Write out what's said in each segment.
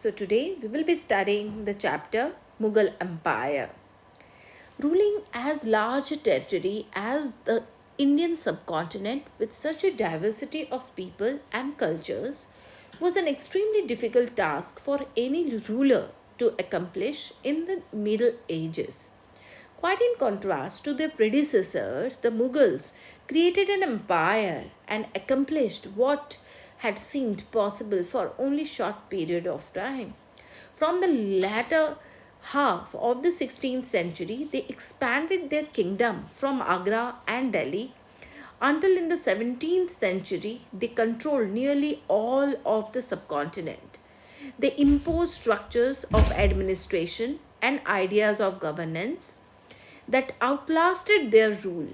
So today we will be studying the chapter Mughal Empire. Ruling as large a territory as the Indian subcontinent with such a diversity of people and cultures was an extremely difficult task for any ruler to accomplish in the Middle Ages. Quite in contrast to their predecessors, the Mughals created an empire and accomplished what had seemed possible for only short period of time. From the latter half of the 16th century, they expanded their kingdom from Agra and Delhi until in the 17th century they controlled nearly all of the subcontinent. They imposed structures of administration and ideas of governance that outlasted their rule,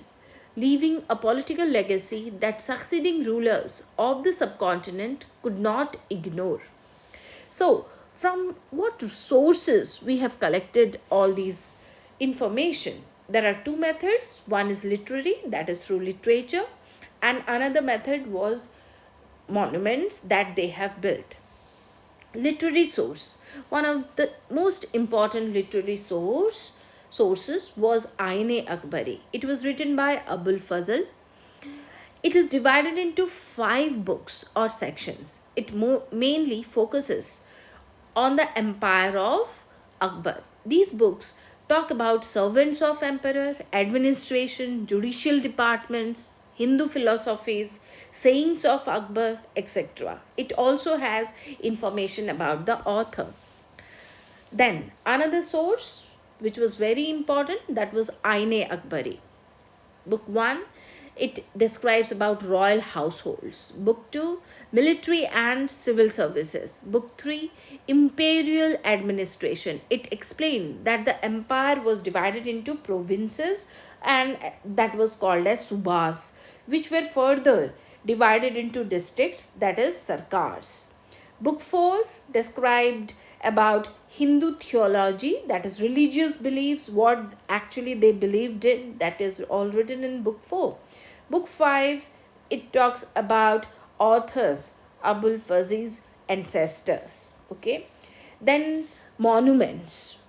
leaving a political legacy that succeeding rulers of the subcontinent could not ignore. So, from what sources we have collected all these information? There are two methods. One is literary, that is through literature, and another method was monuments that they have built. Literary source. One of the most important literary sources was Aine Akbari. It was written by Abul Fazl. It is divided into 5 books or sections. It mainly focuses on the empire of Akbar. These books talk about servants of emperor, administration, judicial departments, Hindu philosophies, sayings of Akbar, etc. It also has information about the author. Then another source which was very important, that was Aine Akbari. Book 1, it describes about royal households. Book 2, military and civil services. Book 3, imperial administration. It explained that the empire was divided into provinces and that was called as subas, which were further divided into districts, that is sarkars. Book 4 described about Hindu theology, that is religious beliefs, what actually they believed in, that is all written in book 4. Book 5, it talks about authors, Abul Fazl's ancestors. Okay. Then monuments.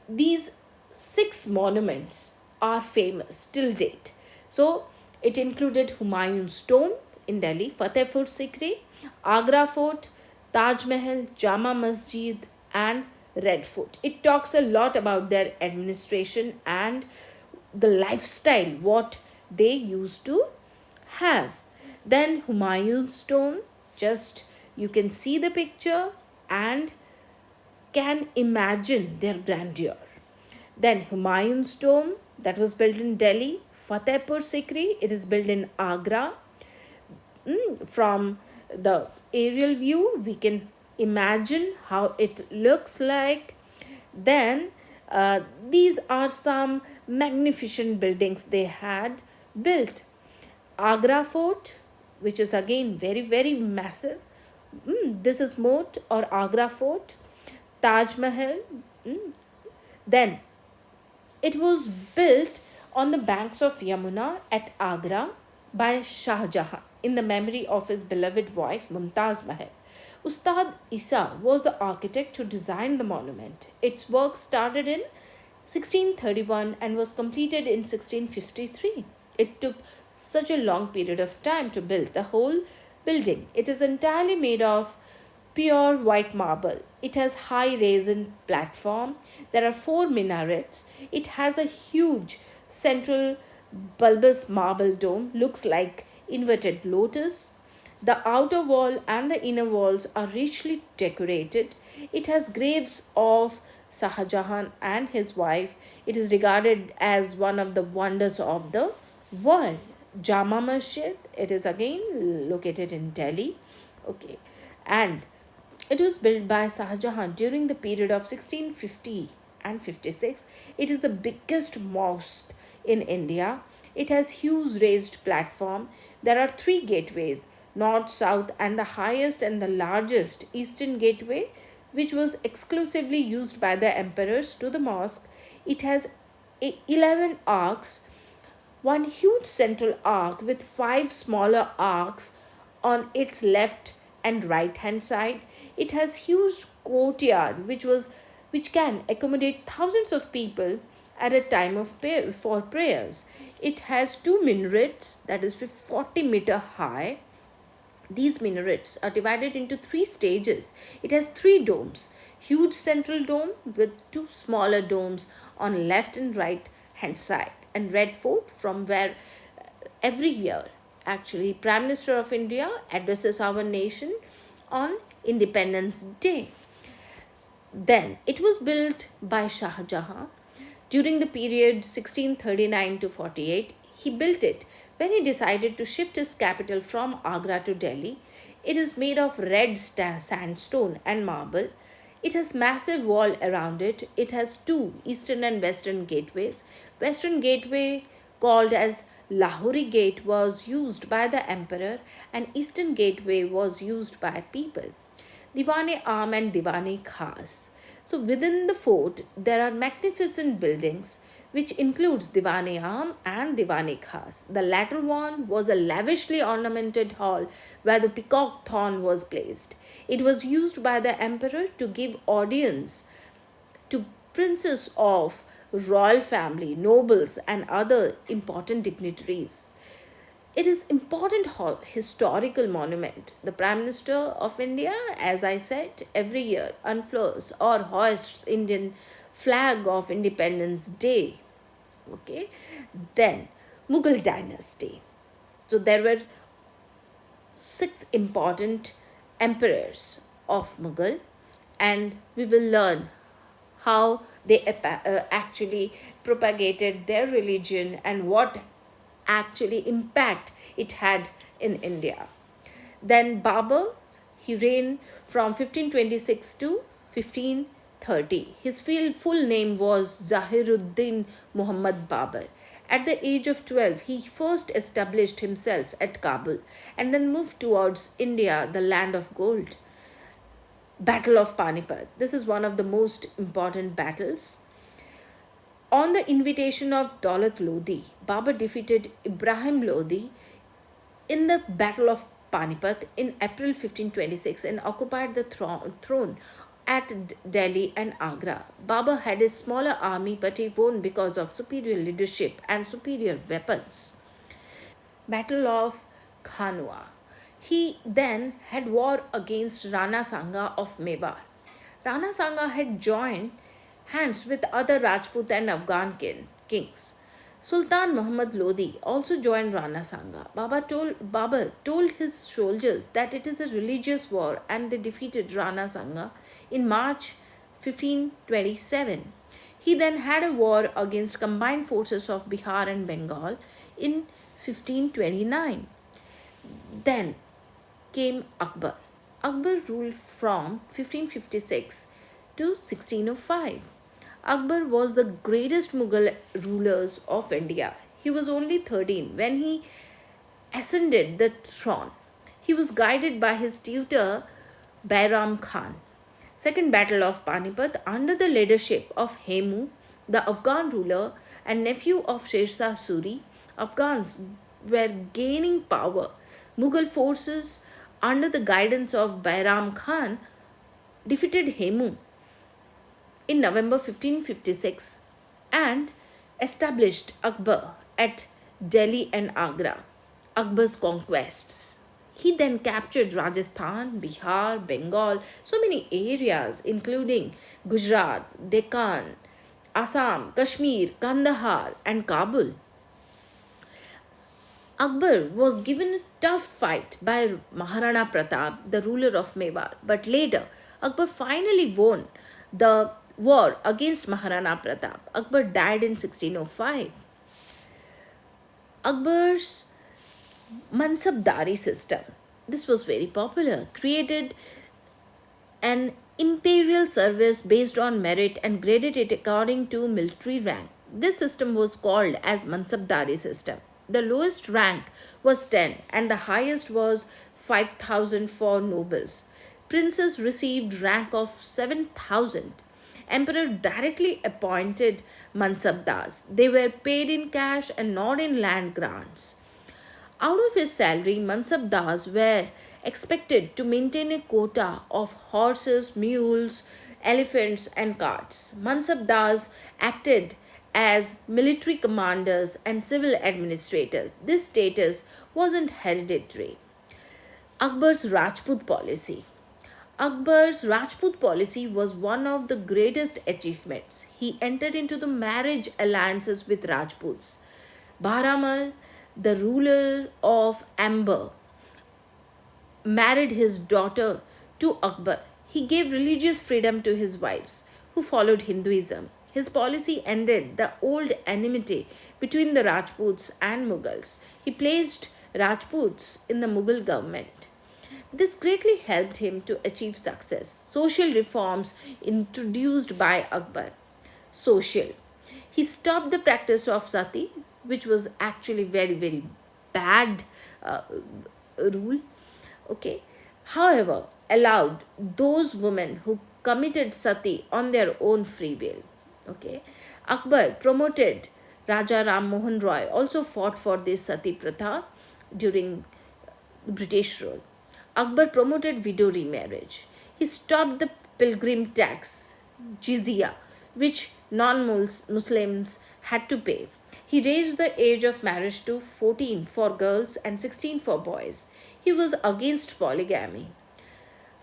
These 6 monuments are famous till date. So it included Humayun's tomb in Delhi, Fatehpur Sikri, Agra Fort, Taj Mahal, Jama Masjid, and Red Fort. It talks a lot about their administration and the lifestyle, what they used to have. Then Humayun's tomb, just you can see the picture and can imagine their grandeur. Then Humayun's tomb, that was built in Delhi. Fatehpur Sikri, it is built in Agra. From the aerial view, we can imagine how it looks like. Then these are some magnificent buildings they had built. Agra Fort, which is again very, very massive. This is Moat or Agra Fort. Taj Mahal. Then it was built on the banks of Yamuna at Agra by Shah Jahan in the memory of his beloved wife Mumtaz Mahal. Ustad Isa was the architect who designed the monument. Its work started in 1631 and was completed in 1653. It took such a long period of time to build the whole building. It is entirely made of pure white marble. It has high raisin platform. There are 4 minarets. It has a huge central bulbous marble dome, looks like inverted lotus. The outer wall and the inner walls are richly decorated. It has graves of Shah Jahan and his wife. It is regarded as one of the wonders of the world. Jama Masjid, it is again located in Delhi. Okay, and it was built by Shah Jahan during the period of 1650 and 56. It is the biggest mosque in India. It has huge raised platform. There are 3 gateways, north, south, and the highest and the largest eastern gateway, which was exclusively used by the emperors to the mosque. It has 11 arcs, one huge central arc with 5 smaller arcs on its left and right hand side. It has huge courtyard which can accommodate thousands of people at a time of for prayers. It has two minarets that is 40-meter high. These minarets are divided into three stages. It has three domes: huge central dome with two smaller domes on left and right hand side, and Red Fort, from where every year actually Prime Minister of India addresses our nation on Independence Day. Then it was built by Shah Jahan during the period 1639 to 48. He built it when he decided to shift his capital from Agra to Delhi. It is made of red sandstone and marble. It has massive wall around it. It has two eastern and western gateways. Western gateway, called as Lahori Gate, was used by the emperor, and eastern gateway was used by people. Diwane Am and Diwane Khas. So within the fort, there are magnificent buildings which includes Diwane Am and Diwane Khas. The latter one was a lavishly ornamented hall where the peacock throne was placed. It was used by the emperor to give audience to princes of royal family, nobles, and other important dignitaries. It is important historical monument. The Prime Minister of India, as I said, every year unfurls or hoists Indian flag of Independence Day. Okay, then Mughal dynasty. So there were six important emperors of Mughal, and we will learn how they actually propagated their religion and what actually impact it had in India. Then Babur, he reigned from 1526 to 1530. His full name was Zahiruddin Muhammad Babur. At the age of 12, he first established himself at Kabul and then moved towards India, the land of gold. Battle of Panipat. This is one of the most important battles. On the invitation of Daulat Lodi, Babur defeated Ibrahim Lodi in the Battle of Panipat in April 1526 and occupied the throne at Delhi and Agra. Babur had a smaller army, but he won because of superior leadership and superior weapons. Battle of Khanwa. He then had war against Rana Sanga of Mewar. Rana Sanga had joined hands with other Rajput and Afghan kings. Sultan Muhammad Lodi also joined Rana Sanga. Babur told his soldiers that it is a religious war, and they defeated Rana Sanga in March 1527. He then had a war against combined forces of Bihar and Bengal in 1529. Then came Akbar. Akbar ruled from 1556 to 1605. Akbar was the greatest Mughal rulers of India. He was only 13 when he ascended the throne. He was guided by his tutor Bairam Khan. Second Battle of Panipat, under the leadership of Hemu, the Afghan ruler and nephew of Sher Suri, Afghans were gaining power. Mughal forces, under the guidance of Bairam Khan, defeated Hemu in November 1556 and established Akbar at Delhi and Agra. Akbar's conquests. He then captured Rajasthan, Bihar, Bengal, so many areas including Gujarat, Deccan, Assam, Kashmir, Kandahar, and Kabul. Akbar was given a tough fight by Maharana Pratap, the ruler of Mewar, but later Akbar finally won the war against Maharana Pratap. Akbar died in 1605. Akbar's Mansabdari system. This was very popular, created an imperial service based on merit and graded it according to military rank. This system was called as Mansabdari system. The lowest rank was 10 and the highest was 5,000 for nobles. Princes received rank of 7,000. Emperor directly appointed Mansabdars. They were paid in cash and not in land grants. Out of his salary, Mansabdars were expected to maintain a quota of horses, mules, elephants, and carts. Mansabdars acted as military commanders and civil administrators. This status wasn't hereditary. Akbar's Rajput policy. Akbar's Rajput policy was one of the greatest achievements. He entered into the marriage alliances with Rajputs. Bahramal, the ruler of Amber, married his daughter to Akbar. He gave religious freedom to his wives, who followed Hinduism. His policy ended the old enmity between the Rajputs and Mughals. He placed Rajputs in the Mughal government. This greatly helped him to achieve success. Social reforms introduced by Akbar. Social. He stopped the practice of sati, which was actually very, very bad uh, rule. Okay. However, allowed those women who committed sati on their own free will. Okay. Akbar promoted Raja Ram Mohan Roy also fought for this sati pratha during British rule. Akbar promoted widow remarriage. He stopped the pilgrim tax, jizya, which non Muslims had to pay. He raised the age of marriage to 14 for girls and 16 for boys. He was against polygamy.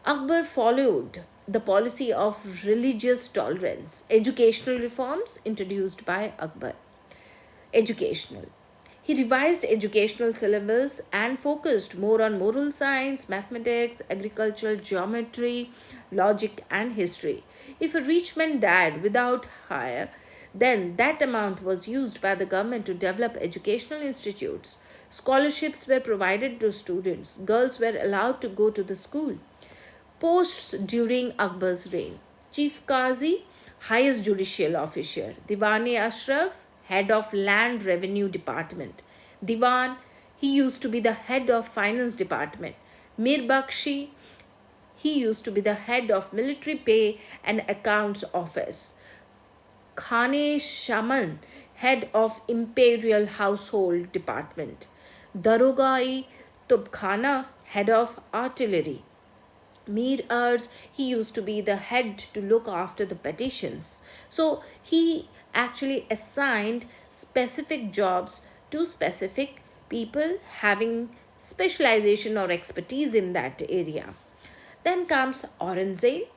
Akbar followed the policy of religious tolerance. Educational reforms introduced by Akbar. Educational. He revised educational syllabus and focused more on moral science, mathematics, agricultural geometry, logic, and history. If a rich man died without hire, then that amount was used by the government to develop educational institutes. Scholarships were provided to students. Girls were allowed to go to the school. Posts during Akbar's reign. Chief Qazi, highest judicial officer. Diwani Ashraf, head of land revenue department. Diwan, he used to be the head of finance department. Mir Bakshi, he used to be the head of military pay and accounts office. Khane Shaman, head of imperial household department. Darogai Tubkhana, head of artillery. Mir Arz, he used to be the head to look after the petitions. So he actually assigned specific jobs to specific people having specialization or expertise in that area. Then comes Aurangzeb.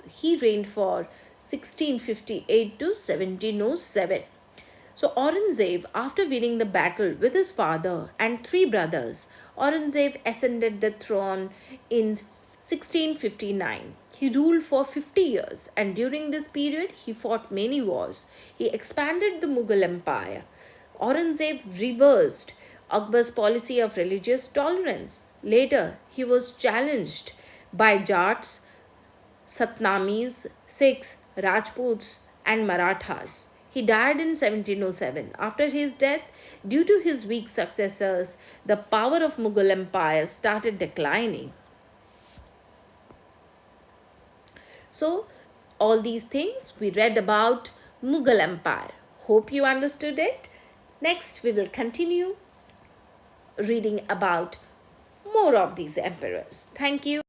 He reigned for 1658 to 1707. So Aurangzeb, after winning the battle with his father and three brothers, Aurangzeb ascended the throne in 1659. He ruled for 50 years, and during this period he fought many wars. He expanded the Mughal Empire. Aurangzeb reversed Akbar's policy of religious tolerance. Later, he was challenged by Jats, Satnamis, Sikhs, Rajputs, and Marathas. He died in 1707. After his death, due to his weak successors, the power of Mughal Empire started declining. So, all these things we read about Mughal Empire. Hope you understood it. Next, we will continue reading about more of these emperors. Thank you.